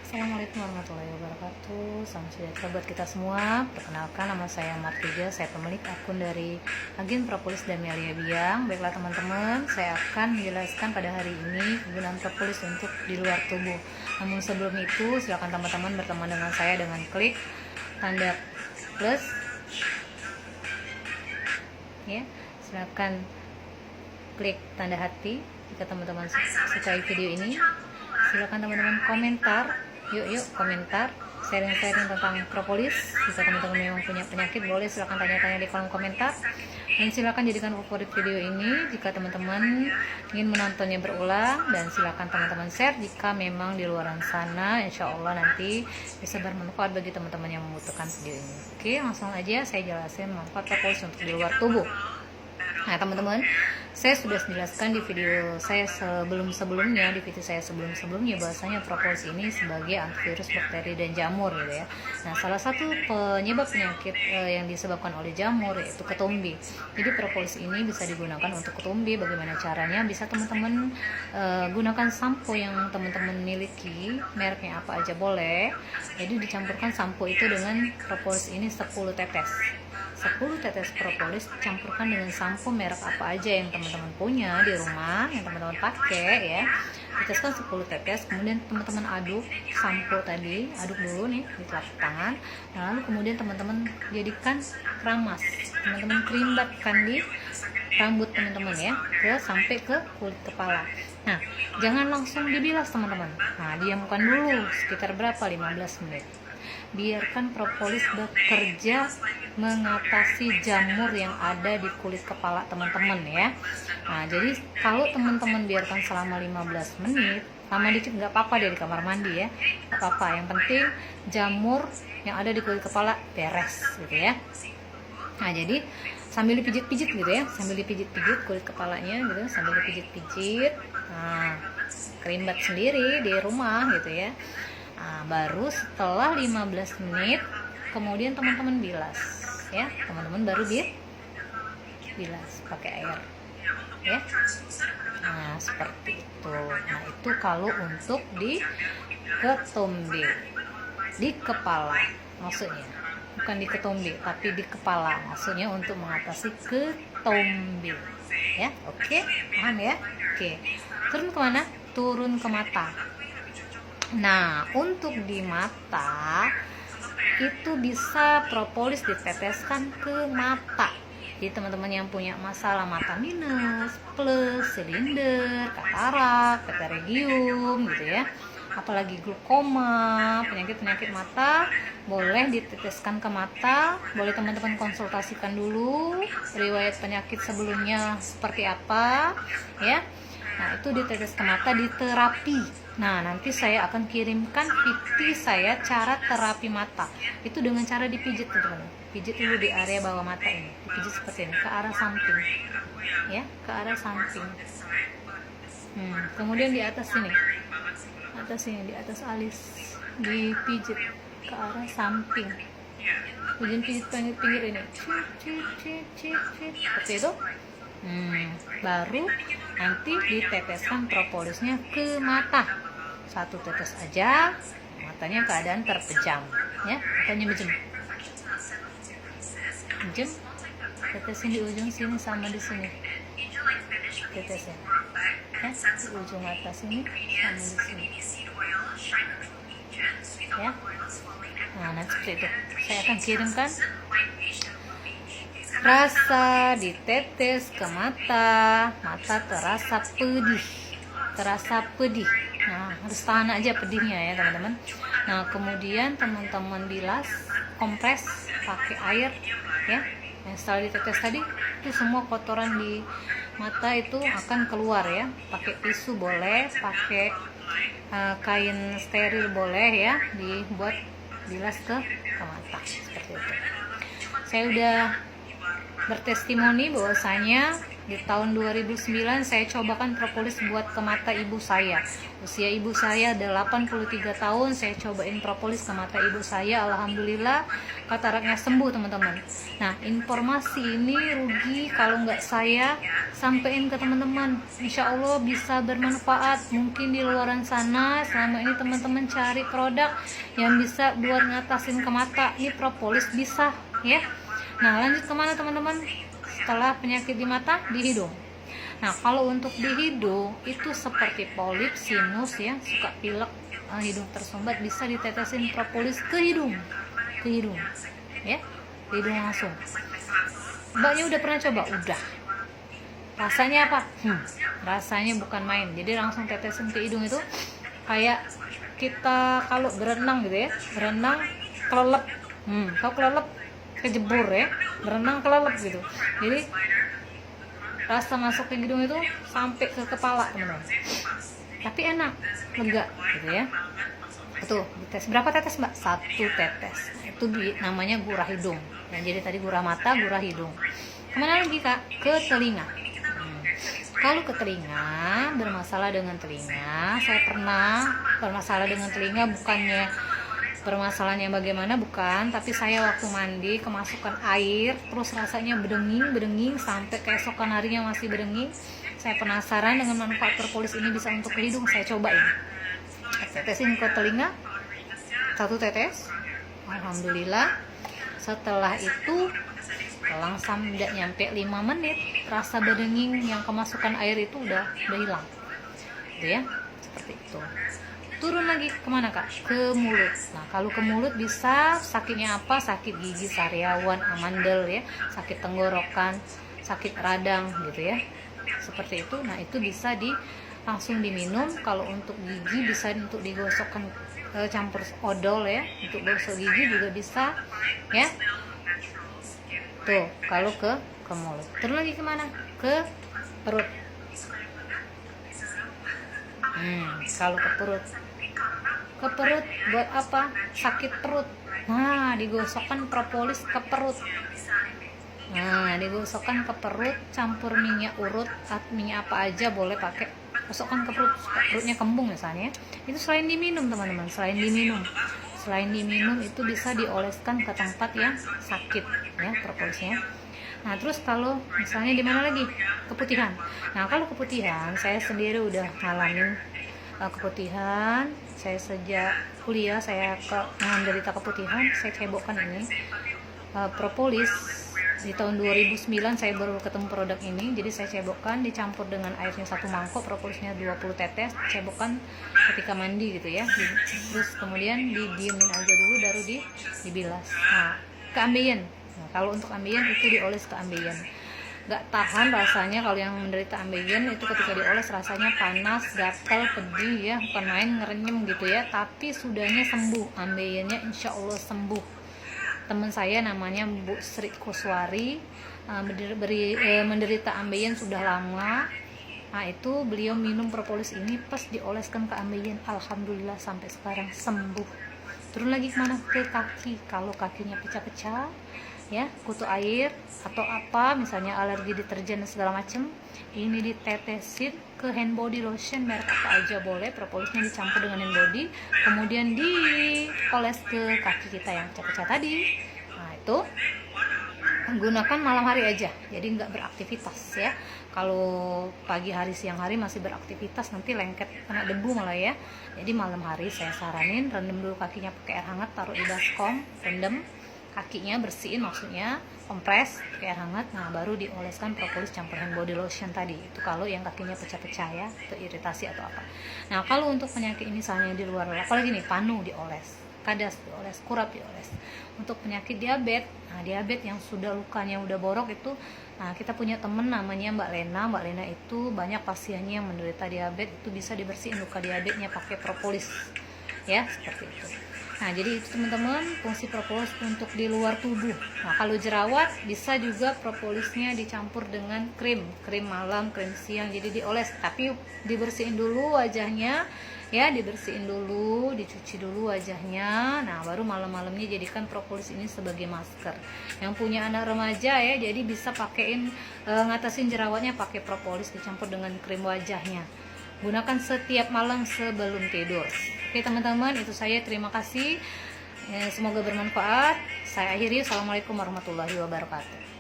Assalamualaikum warahmatullahi wabarakatuh. Salam sejahtera buat kita semua. Perkenalkan, nama saya Martija. Saya pemilik akun dari Agen Propolis Damelia Biang. Baiklah teman-teman, saya akan menjelaskan pada hari ini penggunaan propolis untuk di luar tubuh. Namun sebelum itu, silakan teman-teman berteman dengan saya dengan klik tanda plus. Ya, silakan klik tanda hati jika teman-teman sukai video ini. Silakan teman-teman komentar. Yuk komentar, sharing-sharing tentang propolis. Jika teman-teman memang punya penyakit, boleh silakan tanya-tanya di kolom komentar. Dan silakan jadikan favorit video ini jika teman-teman ingin menontonnya berulang. Dan silakan teman-teman share jika memang di luar sana, insya Allah nanti bisa bermanfaat bagi teman-teman yang membutuhkan video ini. Oke, langsung aja saya jelasin manfaat propolis untuk di luar tubuh. Nah teman-teman, saya sudah menjelaskan di video saya sebelumnya bahwasanya propolis ini sebagai antivirus bakteri dan jamur gitu ya. Nah, salah satu penyebab penyakit yang disebabkan oleh jamur yaitu ketumbi. Jadi propolis ini bisa digunakan untuk ketumbi. Bagaimana caranya? Bisa teman-teman gunakan sampo yang teman-teman miliki, mereknya apa aja boleh. Jadi dicampurkan sampo itu dengan propolis ini 10 tetes. 10 tetes propolis campurkan dengan sampo merek apa aja yang teman-teman punya di rumah, yang teman-teman pakai ya. Teteskan 10 tetes, kemudian teman-teman aduk sampo tadi, aduk dulu nih di telapak tangan. Nah, lalu kemudian teman-teman jadikan keramas. Teman-teman kerimbatkan di rambut teman-teman ya, sampai ke kulit kepala. Nah, jangan langsung dibilas teman-teman. Nah, diamkan dulu sekitar berapa? 15 menit. Biarkan propolis bekerja mengatasi jamur yang ada di kulit kepala teman-teman ya. Nah, jadi kalau teman-teman biarkan selama 15 menit, lama dikit nggak apa-apa deh di kamar mandi ya, nggak apa-apa. Yang penting jamur yang ada di kulit kepala beres gitu ya. Nah, jadi sambil dipijit-pijit gitu ya, sambil dipijit-pijit kulit kepalanya gitu, sambil dipijit-pijit. Nah, kerimbat sendiri di rumah gitu ya. Nah, baru setelah 15 menit kemudian teman-teman bilas ya, teman-teman baru bilas pakai air ya. Nah, seperti itu. Nah, itu kalau untuk di ketumbi, di kepala maksudnya, bukan di ketumbi tapi di kepala, maksudnya untuk mengatasi ketumbi ya. Oke, paham ya? Oke, turun kemana? Turun ke mata. Nah, untuk di mata itu bisa propolis diteteskan ke mata. Jadi teman-teman yang punya masalah mata minus, plus, silinder, katarak, pterygium gitu ya, apalagi glaukoma, penyakit-penyakit mata, boleh diteteskan ke mata. Boleh teman-teman konsultasikan dulu riwayat penyakit sebelumnya seperti apa ya. Nah, itu ditetes ke mata, di terapi. Nah, nanti saya akan kirimkan PT saya cara terapi mata. Itu dengan cara dipijit teman-teman. Pijit dulu di area bawah mata ini. Dipijit seperti ini, ke arah samping. Ya, ke arah samping. Kemudian di atas sini. Atas sini, di atas alis. Dipijit ke arah samping. Kemudian pijit pinggir ini. Seperti itu. Baru nanti diteteskan propolisnya ke mata. 1 tetes aja, matanya keadaan terpejam ya, matanya menjem, tetesin di ujung sini sama di sini, tetesin ya, di ujung mata sini sama di sini ya. Nah, nanti seperti itu saya akan kirimkan. Rasa ditetes ke mata, mata terasa pedih. Nah, harus tahan aja pedihnya ya teman-teman. Nah, kemudian teman-teman bilas, kompres pakai air ya. Yang setelah ditetes tadi, itu semua kotoran di mata itu akan keluar ya. Pakai tisu boleh, pakai kain steril boleh ya, dibuat bilas ke mata seperti itu. Saya udah bertestimoni bahwasanya Di tahun 2009 saya cobakan propolis buat ke mata ibu saya. Usia ibu saya ada 83 tahun, saya cobain propolis ke mata ibu saya. Alhamdulillah kataraknya sembuh teman-teman. Nah, informasi ini rugi kalau nggak saya sampein ke teman-teman. Insya Allah bisa bermanfaat. Mungkin di luaran sana selama ini teman-teman cari produk yang bisa buat ngatasin ke mata. Ini propolis bisa ya. Nah, lanjut kemana teman-teman? Setelah penyakit di mata, di hidung. Nah, kalau untuk di hidung itu seperti polip, sinus ya, suka pilek, hidung tersumbat, bisa ditetesin propolis ke hidung ya, ke hidung langsung. Mbaknya udah pernah coba? Udah. Rasanya apa? Rasanya bukan main. Jadi langsung tetesin ke hidung itu kayak kita kalau berenang gitu ya, berenang kelelep, kalau kelelep kejebur ya, berenang kelelep gitu. Jadi rasa masuk ke hidung itu sampai ke kepala teman-teman, tapi enak, lega gitu ya. Tuh dites berapa tetes mbak? 1 tetes. Itu namanya gurah hidung. Nah, jadi tadi gurah mata, gurah hidung. Kemana lagi kak? Ke telinga. Kalau ke telinga, bermasalah dengan telinga, saya pernah bermasalah dengan telinga, bukannya permasalahannya bagaimana, bukan, tapi saya waktu mandi kemasukan air terus rasanya bedenging sampai keesokan harinya masih bedenging. Saya penasaran dengan manfaat propolis ini bisa untuk ke hidung, saya cobain. Tetesin ke telinga 1 tetes. Alhamdulillah setelah itu langsung tidak nyampe 5 menit rasa bedenging yang kemasukan air itu udah hilang gitu ya, seperti itu. Turun lagi kemana kak? Ke mulut. Nah, kalau ke mulut bisa sakitnya apa? Sakit gigi, sariawan, amandel ya, sakit tenggorokan, sakit radang gitu ya, seperti itu. Nah, itu bisa langsung diminum. Kalau untuk gigi bisa untuk digosokkan, campur odol ya, untuk gosok gigi juga bisa ya. Tuh, kalau ke mulut. Turun lagi kemana? Ke perut. Kalau ke perut buat apa? Sakit perut. Nah, digosokkan propolis ke perut. Nah, digosokkan ke perut, campur minyak urut atau minyak apa aja boleh pakai. Gosokkan ke perut, perutnya kembung misalnya. Itu selain diminum teman-teman, selain diminum itu bisa dioleskan ke tempat yang sakit ya propolisnya. Nah, terus kalau misalnya di mana lagi? Keputihan. Nah, kalau keputihan saya sendiri udah ngalamin keputihan. Saya sejak kuliah saya menderita keputihan. Saya cebokkan ini propolis di tahun 2009. Saya baru ketemu produk ini, jadi saya cebokkan, dicampur dengan airnya 1 mangkok, propolisnya 20 tetes, cebokkan ketika mandi gitu ya. Terus kemudian didiemin aja dulu, baru dibilas. Nah, ke ambeien. Nah, kalau untuk ambeien itu dioles ke ambeien. Gak tahan rasanya kalau yang menderita ambeien itu ketika dioles rasanya panas, gatal, pedih ya, bukan main, ngerenyem gitu ya. Tapi sudahnya sembuh, ambeiennya insya Allah sembuh. Teman saya namanya Bu Sri Kuswari, menderita ambeien sudah lama. Nah, itu beliau minum propolis ini pas dioleskan ke ambeien, alhamdulillah sampai sekarang sembuh. Turun lagi kemana? Ke kaki. Kalau kakinya pecah-pecah ya, kutu air atau apa, misalnya alergi deterjen dan segala macam, ini ditetesin ke hand body lotion merek apa aja boleh, propolisnya dicampur dengan hand body, kemudian dioles ke kaki kita yang pecah-pecah tadi. Nah, itu gunakan malam hari aja, jadi nggak beraktivitas ya. Kalau pagi hari, siang hari masih beraktivitas, nanti lengket, kena debu malah ya. Jadi malam hari saya saranin rendam dulu kakinya pakai air hangat, taruh di baskom, rendam kakinya, bersihin maksudnya, kompres pakai air hangat. Nah, baru dioleskan propolis campur hand body lotion tadi. Itu kalau yang kakinya pecah-pecah ya, atau iritasi atau apa. Nah, kalau untuk penyakit ini misalnya di luar, apalagi nih, panu dioles, kadas dioles, kurap dioles. Untuk penyakit diabetes, nah diabetes yang sudah lukanya udah borok itu, nah kita punya temen namanya Mbak Lena. Mbak Lena itu banyak pasiennya yang menderita diabetes, itu bisa dibersihin luka diabetesnya pakai propolis ya, seperti itu. Nah, jadi itu teman-teman fungsi propolis untuk di luar tubuh. Nah, kalau jerawat bisa juga propolisnya dicampur dengan krim malam, krim siang, jadi dioles, tapi dibersihin dulu wajahnya ya, dibersihin dulu, dicuci dulu wajahnya. Nah, baru malam-malamnya jadikan propolis ini sebagai masker. Yang punya anak remaja ya, jadi bisa pakein ngatasin jerawatnya pakai propolis dicampur dengan krim wajahnya. Gunakan setiap malam sebelum tidur. Oke teman-teman, itu saya, terima kasih. Semoga bermanfaat. Saya akhiri. Assalamualaikum warahmatullahi wabarakatuh.